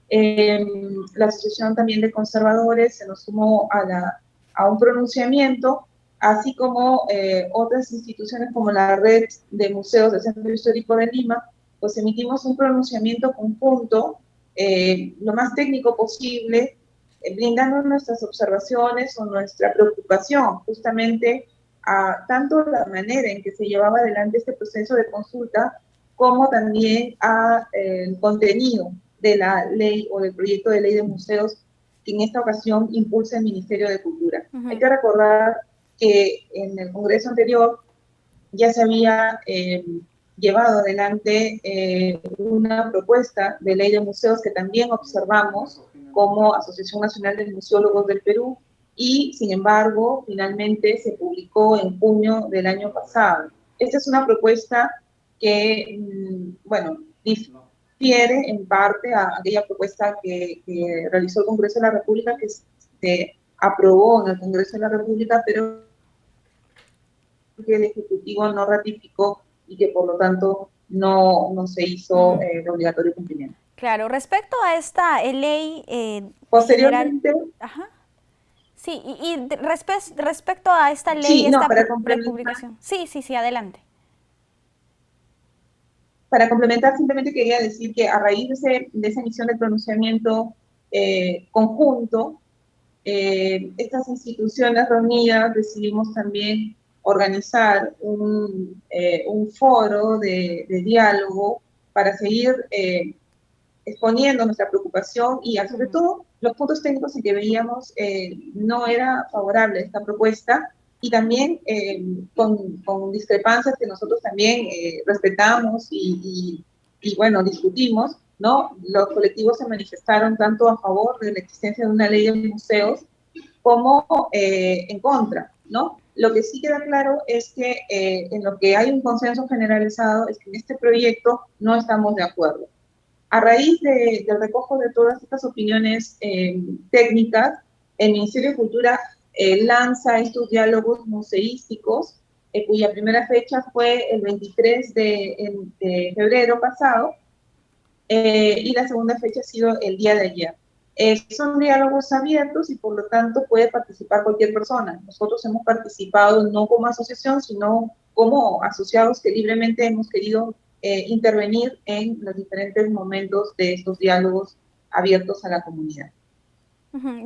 la Asociación también de Conservadores se nos sumó a un pronunciamiento, así como otras instituciones como la Red de Museos del Centro Histórico de Lima, pues emitimos un pronunciamiento conjunto, lo más técnico posible, brindando nuestras observaciones o nuestra preocupación justamente a tanto la manera en que se llevaba adelante este proceso de consulta, como también a el contenido de la ley o del proyecto de ley de museos que en esta ocasión impulsa el Ministerio de Cultura. Hay que recordar que en el Congreso anterior ya se había llevado adelante una propuesta de ley de museos que también observamos como Asociación Nacional de Museólogos del Perú, y sin embargo finalmente se publicó en junio del año pasado. Esta es una propuesta que, bueno, difiere en parte a aquella propuesta que realizó el Congreso de la República, que se aprobó en el Congreso de la República, pero que el Ejecutivo no ratificó y que por lo tanto no se hizo de obligatorio cumplimiento. Claro, respecto a esta ley posteriormente general, ajá. Sí, respecto a esta ley, sí, esta para republicación. Sí, adelante. Para complementar, simplemente quería decir que a raíz de esa emisión de pronunciamiento conjunto, estas instituciones reunidas decidimos también organizar un foro de diálogo para seguir exponiendo nuestra preocupación y sobre todo los puntos técnicos en que veíamos no era favorable esta propuesta, y también con discrepancias que nosotros también respetamos y bueno, discutimos, ¿no? Los colectivos se manifestaron tanto a favor de la existencia de una ley de museos como en contra, ¿no? Lo que sí queda claro es que en lo que hay un consenso generalizado es que en este proyecto no estamos de acuerdo. A raíz del recojo de todas estas opiniones técnicas, el Ministerio de Cultura lanza estos diálogos museísticos, cuya primera fecha fue el 23 de febrero pasado, y la segunda fecha ha sido el día de ayer. Son diálogos abiertos y por lo tanto puede participar cualquier persona. Nosotros hemos participado no como asociación, sino como asociados que libremente hemos querido intervenir en los diferentes momentos de estos diálogos abiertos a la comunidad.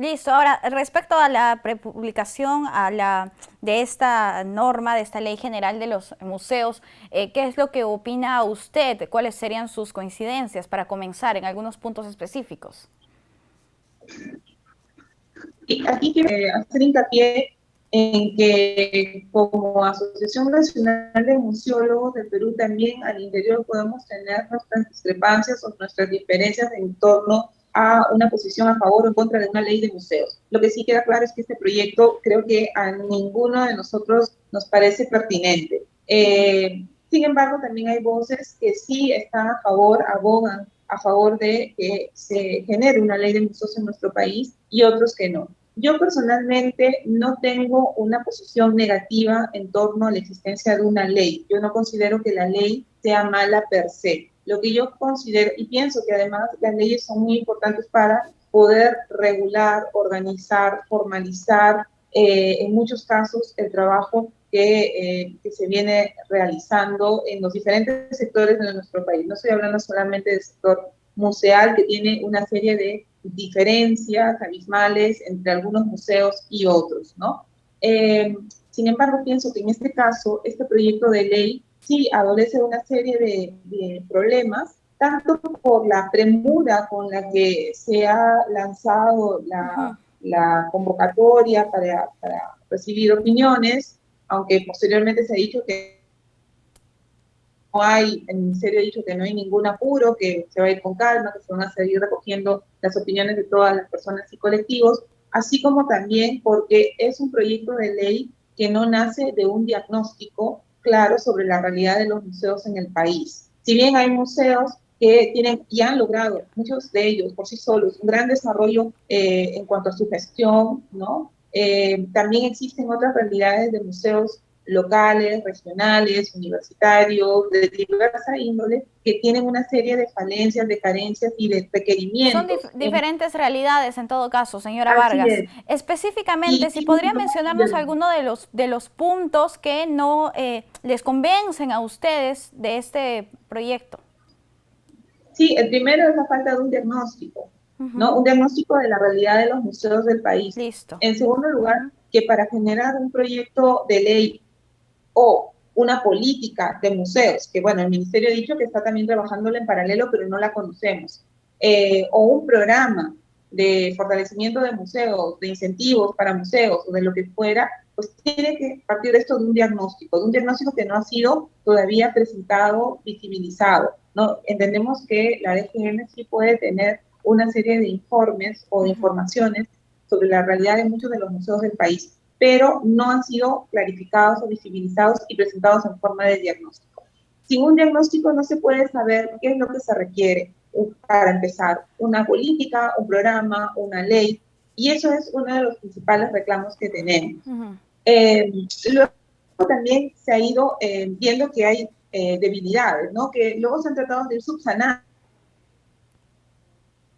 Listo. Ahora, respecto a la prepublicación de esta norma, de esta ley general de los museos, ¿qué es lo que opina usted? ¿Cuáles serían sus coincidencias para comenzar en algunos puntos específicos? Y aquí quiero hacer hincapié en que como Asociación Nacional de Museólogos del Perú también al interior podemos tener nuestras discrepancias o nuestras diferencias en torno a una posición a favor o en contra de una ley de museos. Lo que sí queda claro es que este proyecto creo que a ninguno de nosotros nos parece pertinente. Sin embargo, también hay voces que sí están a favor, abogan a favor de que se genere una ley de museos en nuestro país, y otros que no. Yo personalmente no tengo una posición negativa en torno a la existencia de una ley. Yo no considero que la ley sea mala per se. Lo que yo considero, y pienso que además las leyes son muy importantes para poder regular, organizar, formalizar, en muchos casos, el trabajo que se viene realizando en los diferentes sectores de nuestro país. No estoy hablando solamente del sector museal, que tiene una serie de diferencias abismales entre algunos museos y otros, ¿no? Sin embargo, pienso que en este caso, este proyecto de ley sí adolece de una serie de problemas, tanto por la premura con la que se ha lanzado la convocatoria para recibir opiniones, aunque posteriormente se ha dicho que no hay, el Ministerio ha dicho que no hay ningún apuro, que se va a ir con calma, que se van a seguir recogiendo las opiniones de todas las personas y colectivos, así como también porque es un proyecto de ley que no nace de un diagnóstico claro sobre la realidad de los museos en el país. Si bien hay museos que tienen y han logrado, muchos de ellos por sí solos, un gran desarrollo en cuanto a su gestión, ¿no? También existen otras realidades de museos locales, regionales, universitarios, de diversa índole, que tienen una serie de falencias, de carencias y de requerimientos. Son diferentes realidades en todo caso, señora Vargas. Específicamente, si podría mencionarnos alguno de los puntos que no les convencen a ustedes de este proyecto. Sí, el primero es la falta de un diagnóstico, ¿no? Un diagnóstico de la realidad de los museos del país. Listo. En segundo lugar, que para generar un proyecto de ley o una política de museos, que bueno, el Ministerio ha dicho que está también trabajándola en paralelo, pero no la conocemos, o un programa de fortalecimiento de museos, de incentivos para museos, o de lo que fuera, pues tiene que partir de esto de un diagnóstico que no ha sido todavía presentado, visibilizado, ¿no? Entendemos que la DGM sí puede tener una serie de informes o de informaciones sobre la realidad de muchos de los museos del país, pero no han sido clarificados o visibilizados y presentados en forma de diagnóstico. Sin un diagnóstico no se puede saber qué es lo que se requiere para empezar, una política, un programa, una ley, y eso es uno de los principales reclamos que tenemos. Luego también se ha ido viendo que hay debilidades, ¿no? Que luego se han tratado de ir subsanando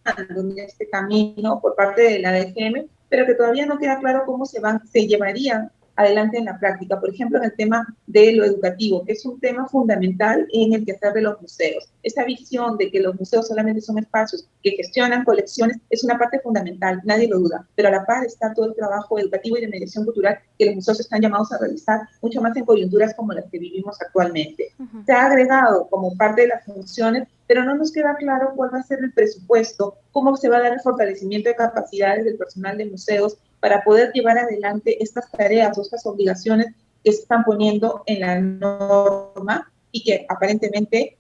en este camino por parte de la DGM, pero que todavía no queda claro cómo se llevarían adelante en la práctica. Por ejemplo, en el tema de lo educativo, que es un tema fundamental en el quehacer de los museos. Esa visión de que los museos solamente son espacios que gestionan colecciones es una parte fundamental, nadie lo duda, pero a la par está todo el trabajo educativo y de mediación cultural que los museos están llamados a realizar, mucho más en coyunturas como las que vivimos actualmente. Se ha agregado como parte de las funciones, pero no nos queda claro cuál va a ser el presupuesto, cómo se va a dar el fortalecimiento de capacidades del personal de museos para poder llevar adelante estas tareas o estas obligaciones que se están poniendo en la norma y que aparentemente,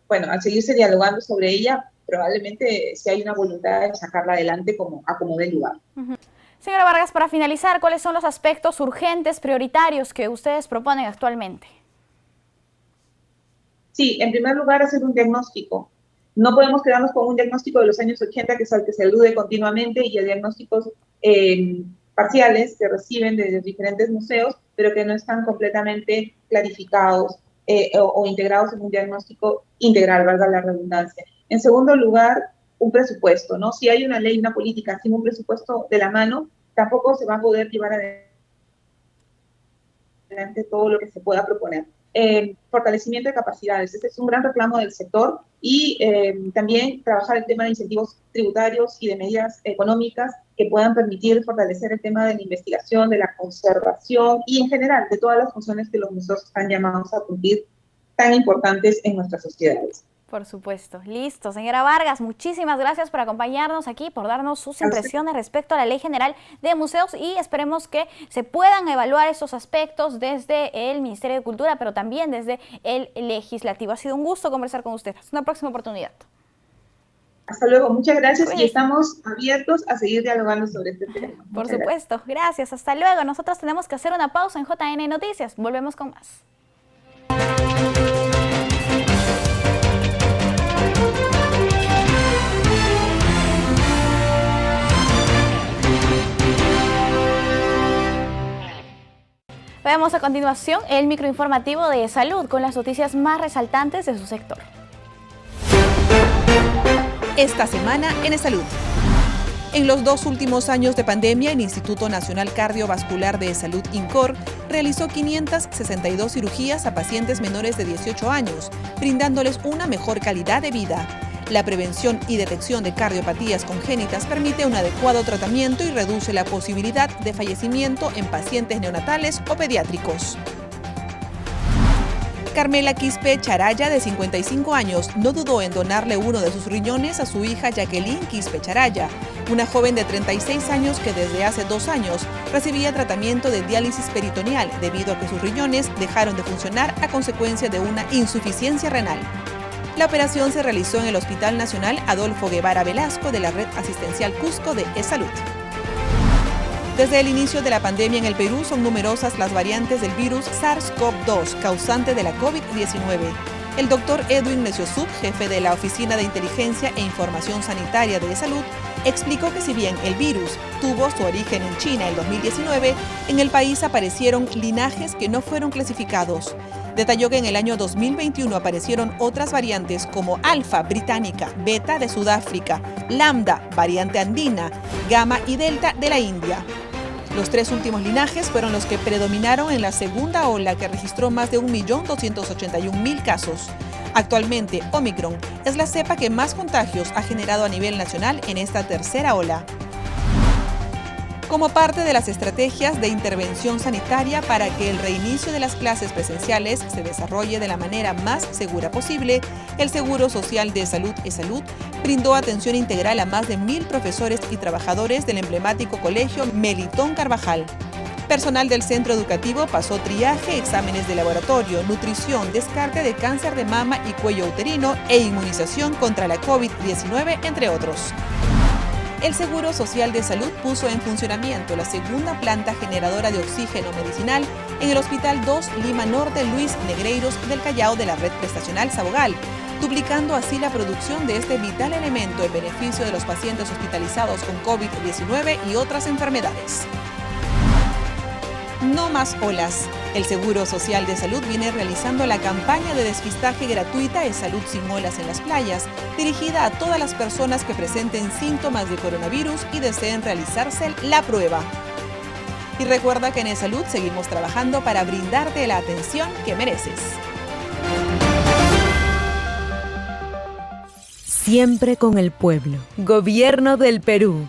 bueno, al seguirse dialogando sobre ella, probablemente si hay una voluntad de sacarla adelante como dé lugar. Señora Vargas, para finalizar, ¿cuáles son los aspectos urgentes, prioritarios que ustedes proponen actualmente? Sí, en primer lugar, hacer un diagnóstico. No podemos quedarnos con un diagnóstico de los años 80, que es al que se alude continuamente, y a diagnósticos parciales que reciben de los diferentes museos, pero que no están completamente clarificados o integrados en un diagnóstico integral, valga la redundancia. En segundo lugar, un presupuesto, ¿no? Si hay una ley, una política sin un presupuesto de la mano, tampoco se va a poder llevar adelante todo lo que se pueda proponer. Fortalecimiento de capacidades, este es un gran reclamo del sector, y también trabajar el tema de incentivos tributarios y de medidas económicas que puedan permitir fortalecer el tema de la investigación, de la conservación y en general de todas las funciones que los museos están llamados a cumplir, tan importantes en nuestras sociedades. Por supuesto. Listo. Señora Vargas, muchísimas gracias por acompañarnos aquí, por darnos sus impresiones respecto a la Ley General de Museos, y esperemos que se puedan evaluar estos aspectos desde el Ministerio de Cultura, pero también desde el Legislativo. Ha sido un gusto conversar con usted. Hasta una próxima oportunidad. Hasta luego. Muchas gracias y estamos abiertos a seguir dialogando sobre este tema. Por supuesto. Gracias. Hasta luego. Nosotros tenemos que hacer una pausa en JN Noticias. Volvemos con más. Veamos a continuación el microinformativo de salud con las noticias más resaltantes de su sector. Esta semana en Salud. En los 2 últimos años de pandemia, el Instituto Nacional Cardiovascular de Salud, INCOR, realizó 562 cirugías a pacientes menores de 18 años, brindándoles una mejor calidad de vida. La prevención y detección de cardiopatías congénitas permite un adecuado tratamiento y reduce la posibilidad de fallecimiento en pacientes neonatales o pediátricos. Carmela Quispe Charaya, de 55 años, no dudó en donarle uno de sus riñones a su hija Jacqueline Quispe Charaya, una joven de 36 años que desde hace 2 años recibía tratamiento de diálisis peritoneal debido a que sus riñones dejaron de funcionar a consecuencia de una insuficiencia renal. La operación se realizó en el Hospital Nacional Adolfo Guevara Velasco de la Red Asistencial Cusco de eSalud. Desde el inicio de la pandemia en el Perú son numerosas las variantes del virus SARS-CoV-2, causante de la COVID-19. El doctor Edwin Leciosub, jefe de la Oficina de Inteligencia e Información Sanitaria de eSalud, explicó que si bien el virus tuvo su origen en China en 2019, en el país aparecieron linajes que no fueron clasificados. Detalló que en el año 2021 aparecieron otras variantes como Alfa británica, Beta de Sudáfrica, Lambda, variante andina, Gamma y Delta de la India. Los 3 últimos linajes fueron los que predominaron en la segunda ola, que registró más de 1.281.000 casos. Actualmente, Omicron es la cepa que más contagios ha generado a nivel nacional en esta tercera ola. Como parte de las estrategias de intervención sanitaria para que el reinicio de las clases presenciales se desarrolle de la manera más segura posible, el Seguro Social de Salud eSalud brindó atención integral a más de 1.000 profesores y trabajadores del emblemático colegio Melitón Carvajal. Personal del centro educativo pasó triaje, exámenes de laboratorio, nutrición, descarte de cáncer de mama y cuello uterino e inmunización contra la COVID-19, entre otros. El Seguro Social de Salud puso en funcionamiento la segunda planta generadora de oxígeno medicinal en el Hospital 2 Lima Norte Luis Negreiros del Callao de la Red Prestacional Sabogal, duplicando así la producción de este vital elemento en beneficio de los pacientes hospitalizados con COVID-19 y otras enfermedades. No más olas. El Seguro Social de Salud viene realizando la campaña de despistaje gratuita eSalud sin olas en las playas, dirigida a todas las personas que presenten síntomas de coronavirus y deseen realizarse la prueba. Y recuerda que en eSalud seguimos trabajando para brindarte la atención que mereces. Siempre con el pueblo. Gobierno del Perú.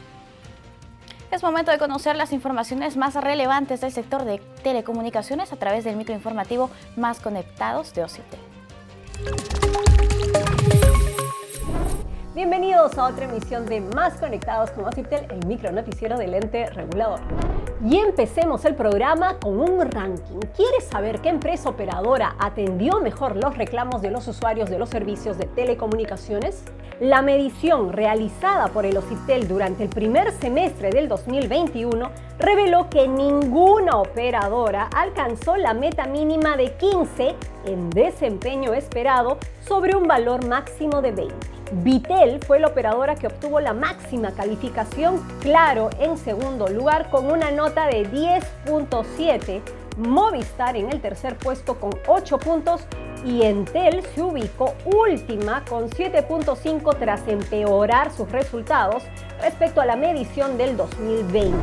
Es momento de conocer las informaciones más relevantes del sector de telecomunicaciones a través del microinformativo Más Conectados de OCIPTEL. Bienvenidos a otra emisión de Más Conectados con OCIPTEL, el micronoticiero del ente regulador. Y empecemos el programa con un ranking. ¿Quieres saber qué empresa operadora atendió mejor los reclamos de los usuarios de los servicios de telecomunicaciones? La medición realizada por el OCIPTEL durante el primer semestre del 2021 reveló que ninguna operadora alcanzó la meta mínima de 15 en desempeño esperado sobre un valor máximo de 20. Vitel fue la operadora que obtuvo la máxima calificación, Claro en segundo lugar con una nota de 10.7, Movistar en el tercer puesto con 8 puntos y Entel se ubicó última con 7.5 tras empeorar sus resultados respecto a la medición del 2020.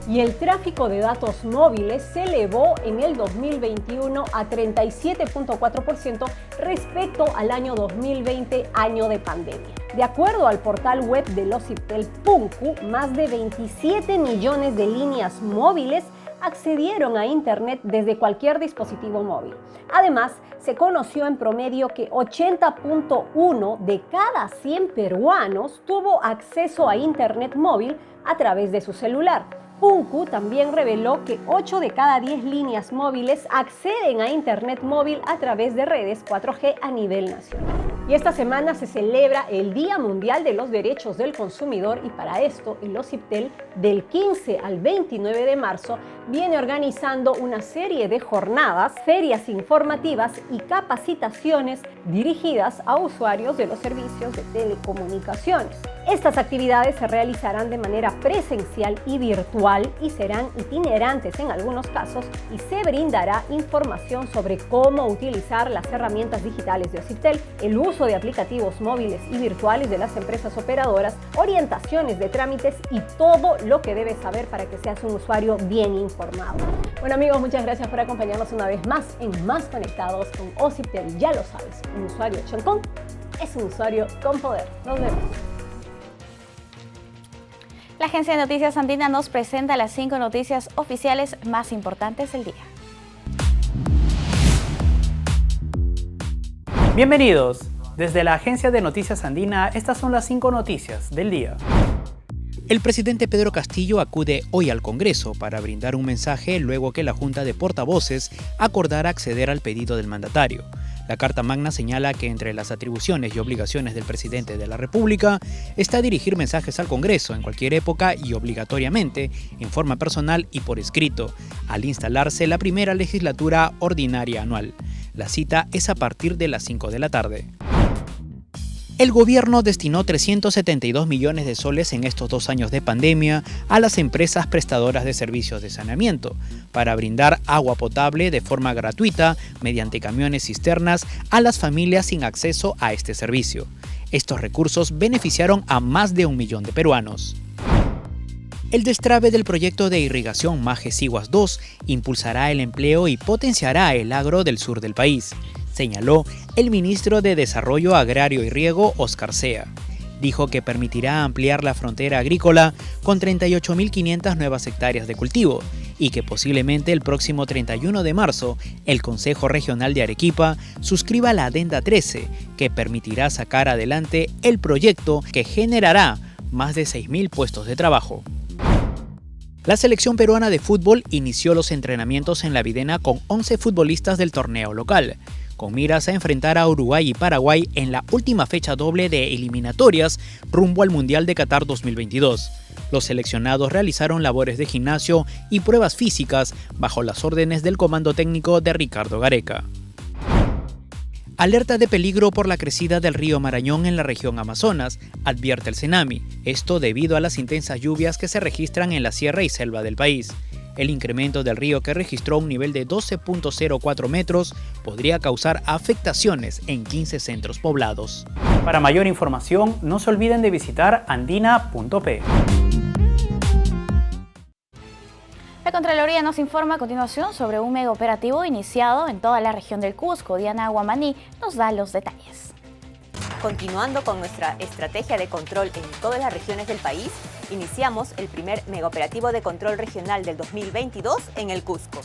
Y el tráfico de datos móviles se elevó en el 2021 a 37.4% respecto al año 2020, año de pandemia. De acuerdo al portal web del OCIPTEL Punku, más de 27 millones de líneas móviles accedieron a Internet desde cualquier dispositivo móvil. Además, se conoció en promedio que 80.1 de cada 100 peruanos tuvo acceso a Internet móvil a través de su celular. Punku también reveló que 8 de cada 10 líneas móviles acceden a Internet móvil a través de redes 4G a nivel nacional. Y esta semana se celebra el Día Mundial de los Derechos del Consumidor y para esto el OCIPTEL del 15 al 29 de marzo viene organizando una serie de jornadas, ferias informativas y capacitaciones dirigidas a usuarios de los servicios de telecomunicaciones. Estas actividades se realizarán de manera presencial y virtual y serán itinerantes en algunos casos y se brindará información sobre cómo utilizar las herramientas digitales de OCIPTEL, el uso de aplicativos móviles y virtuales de las empresas operadoras, orientaciones de trámites y todo lo que debes saber para que seas un usuario bien informado. Bueno amigos, muchas gracias por acompañarnos una vez más en Más Conectados con OCIPTEL. Ya lo sabes, un usuario Choncón es un usuario con poder. Nos vemos. La agencia de noticias andina nos presenta las 5 noticias oficiales más importantes del día. Bienvenidos. Desde la agencia de noticias andina, estas son las 5 noticias del día. El presidente Pedro Castillo acude hoy al Congreso para brindar un mensaje luego que la Junta de Portavoces acordara acceder al pedido del mandatario. La Carta Magna señala que entre las atribuciones y obligaciones del presidente de la República está dirigir mensajes al Congreso en cualquier época y obligatoriamente, en forma personal y por escrito, al instalarse la primera legislatura ordinaria anual. La cita es a partir de las 5 de la tarde. El gobierno destinó 372 millones de soles en estos 2 años de pandemia a las empresas prestadoras de servicios de saneamiento para brindar agua potable de forma gratuita mediante camiones cisternas a las familias sin acceso a este servicio. Estos recursos beneficiaron a más de 1 millón de peruanos. El destrabe del proyecto de irrigación Maje-Siguas 2 impulsará el empleo y potenciará el agro del sur del país, señaló el ministro de Desarrollo Agrario y Riego, Óscar Sea. Dijo que permitirá ampliar la frontera agrícola con 38.500 nuevas hectáreas de cultivo y que posiblemente el próximo 31 de marzo el Consejo Regional de Arequipa suscriba la Adenda 13, que permitirá sacar adelante el proyecto que generará más de 6.000 puestos de trabajo. La selección peruana de fútbol inició los entrenamientos en la Videna con 11 futbolistas del torneo local, con miras a enfrentar a Uruguay y Paraguay en la última fecha doble de eliminatorias rumbo al Mundial de Qatar 2022. Los seleccionados realizaron labores de gimnasio y pruebas físicas bajo las órdenes del comando técnico de Ricardo Gareca. Alerta de peligro por la crecida del río Marañón en la región Amazonas, advierte el CENAMI, esto debido a las intensas lluvias que se registran en la sierra y selva del país. El incremento del río, que registró un nivel de 12.04 metros, podría causar afectaciones en 15 centros poblados. Para mayor información, no se olviden de visitar andina.p. La Contraloría nos informa a continuación sobre un mega operativo iniciado en toda la región del Cusco. Diana Guamaní nos da los detalles. Continuando con nuestra estrategia de control en todas las regiones del país, iniciamos el primer megaoperativo de control regional del 2022 en el Cusco.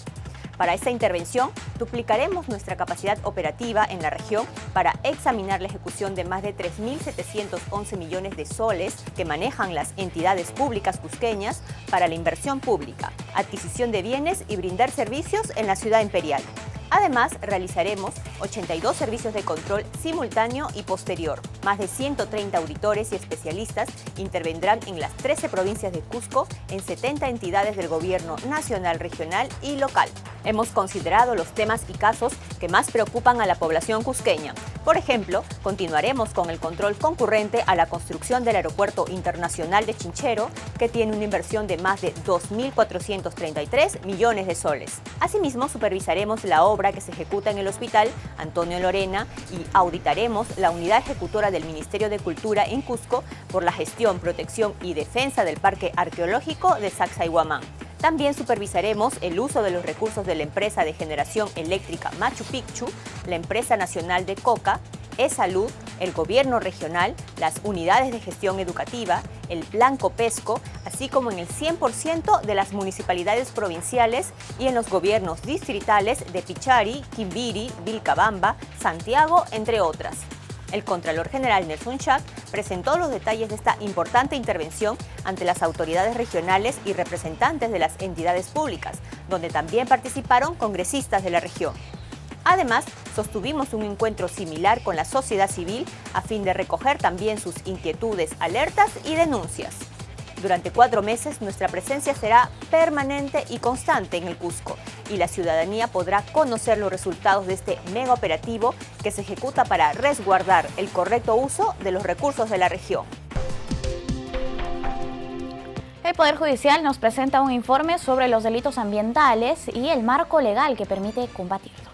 Para esta intervención, duplicaremos nuestra capacidad operativa en la región para examinar la ejecución de más de 3.711 millones de soles que manejan las entidades públicas cusqueñas para la inversión pública, adquisición de bienes y brindar servicios en la ciudad imperial. Además, realizaremos 82 servicios de control simultáneo y posterior. Más de 130 auditores y especialistas intervendrán en las 13 provincias de Cusco, en 70 entidades del gobierno nacional, regional y local. Hemos considerado los temas y casos que más preocupan a la población cusqueña. Por ejemplo, continuaremos con el control concurrente a la construcción del Aeropuerto Internacional de Chinchero, que tiene una inversión de más de 2.433 millones de soles. Asimismo, supervisaremos la obra que se ejecuta en el Hospital Antonio Lorena y auditaremos la unidad ejecutora del Ministerio de Cultura en Cusco por la gestión, protección y defensa del Parque Arqueológico de Sacsayhuamán. También supervisaremos el uso de los recursos de la empresa de generación eléctrica Machu Picchu, la empresa nacional de Coca, E-Salud, el gobierno regional, las unidades de gestión educativa, el Plan Copesco, así como en el 100% de las municipalidades provinciales y en los gobiernos distritales de Pichari, Quimbiri, Vilcabamba, Santiago, entre otras. El Contralor General Nelson Chac presentó los detalles de esta importante intervención ante las autoridades regionales y representantes de las entidades públicas, donde también participaron congresistas de la región. Además, sostuvimos un encuentro similar con la sociedad civil a fin de recoger también sus inquietudes, alertas y denuncias. Durante 4 meses, nuestra presencia será permanente y constante en el Cusco y la ciudadanía podrá conocer los resultados de este mega operativo que se ejecuta para resguardar el correcto uso de los recursos de la región. El Poder Judicial nos presenta un informe sobre los delitos ambientales y el marco legal que permite combatirlos.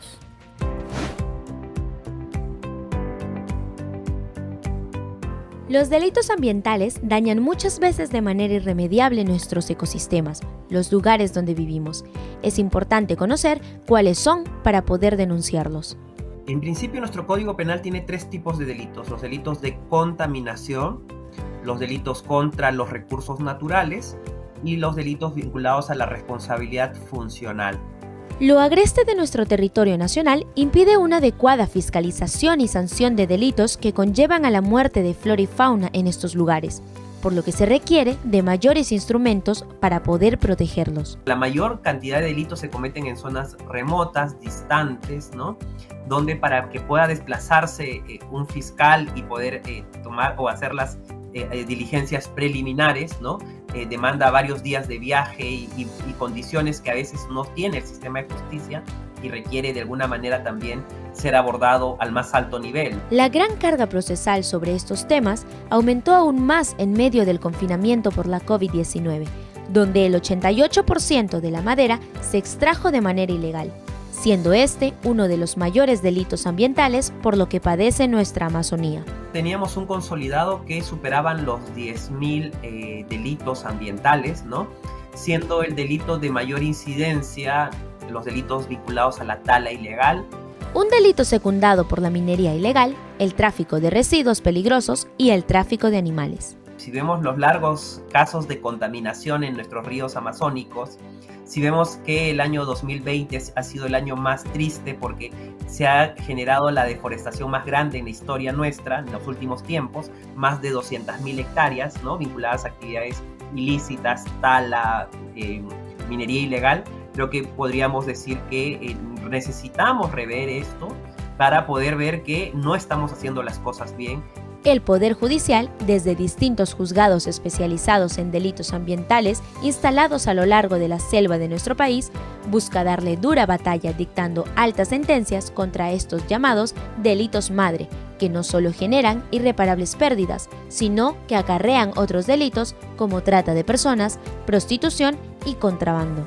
Los delitos ambientales dañan muchas veces de manera irremediable nuestros ecosistemas, los lugares donde vivimos. Es importante conocer cuáles son para poder denunciarlos. En principio, nuestro Código Penal tiene 3 tipos de delitos: los delitos de contaminación, los delitos contra los recursos naturales y los delitos vinculados a la responsabilidad funcional. Lo agreste de nuestro territorio nacional impide una adecuada fiscalización y sanción de delitos que conllevan a la muerte de flora y fauna en estos lugares, por lo que se requiere de mayores instrumentos para poder protegerlos. La mayor cantidad de delitos se cometen en zonas remotas, distantes, ¿no? Donde para que pueda desplazarse un fiscal y poder tomar o hacer las diligencias preliminares, ¿no? Demanda varios días de viaje y condiciones que a veces no tiene el sistema de justicia y requiere de alguna manera también ser abordado al más alto nivel. La gran carga procesal sobre estos temas aumentó aún más en medio del confinamiento por la COVID-19, donde el 88% de la madera se extrajo de manera ilegal, siendo este uno de los mayores delitos ambientales por lo que padece nuestra Amazonía. Teníamos un consolidado que superaban los 10.000 delitos ambientales, ¿no? Siendo el delito de mayor incidencia los delitos vinculados a la tala ilegal. Un delito secundado por la minería ilegal, el tráfico de residuos peligrosos y el tráfico de animales. Si vemos los largos casos de contaminación en nuestros ríos amazónicos, si vemos que el año 2020 ha sido el año más triste porque se ha generado la deforestación más grande en la historia nuestra en los últimos tiempos, más de 200.000 hectáreas, ¿no? Vinculadas a actividades ilícitas, tala, minería ilegal. Creo que podríamos decir que necesitamos rever esto para poder ver que no estamos haciendo las cosas bien. El Poder Judicial, desde distintos juzgados especializados en delitos ambientales instalados a lo largo de la selva de nuestro país, busca darle dura batalla dictando altas sentencias contra estos llamados delitos madre, que no solo generan irreparables pérdidas, sino que acarrean otros delitos como trata de personas, prostitución y contrabando.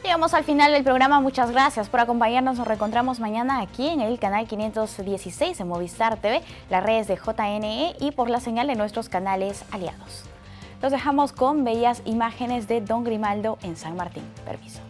Llegamos al final del programa, muchas gracias por acompañarnos, nos reencontramos mañana aquí en el canal 516 de Movistar TV, las redes de JNE y por la señal de nuestros canales aliados. Los dejamos con bellas imágenes de Don Grimaldo en San Martín. Permiso.